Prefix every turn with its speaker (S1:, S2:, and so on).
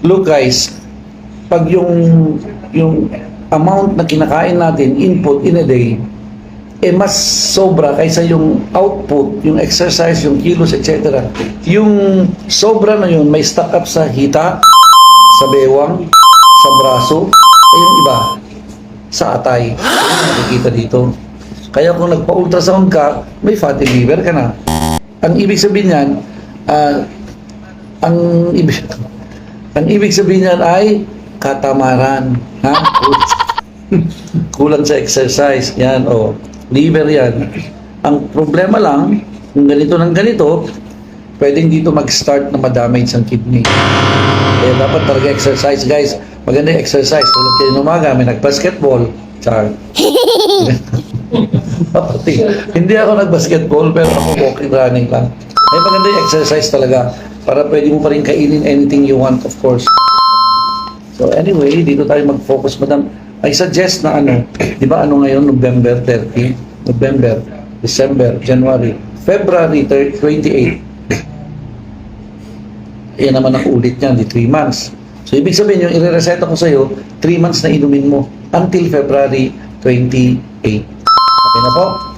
S1: Look guys, pag yung amount na kinakain natin, input in a day, mas sobra kaysa yung output, yung exercise, yung kilos, etc. Yung sobra na yun, may stock up sa hita, sa bewang, sa braso, yung iba, sa atay. Yung nakikita dito. Kaya kung nagpa-ultrasound ka, may fatty liver ka na. Ang ibig sabihin yan, ang ibig sabihin niyan ay katamaran. Ha? Kulang sa exercise. Yan, o. Liver yan. Ang problema lang, kung ganito ng ganito, pwedeng dito mag-start na ma-damage ang kidney. Kaya dapat talaga exercise, guys. Maganda yung exercise. Tulad kayo ng umaga, may nag-basketball. Char. Hindi ako nag-basketball, pero ako walking, running lang. Ay, maganda yung exercise talaga. Para pwede mo pa rin kainin anything you want, of course. So anyway, dito tayo mag-focus, madam. I suggest na di ba ngayon, November 30, November, December, January, February 28. Yan naman ang ulit niyan, di 3 months. So ibig sabihin, yung i-reseta ko sa'yo, 3 months na inumin mo until February 28. Okay na po?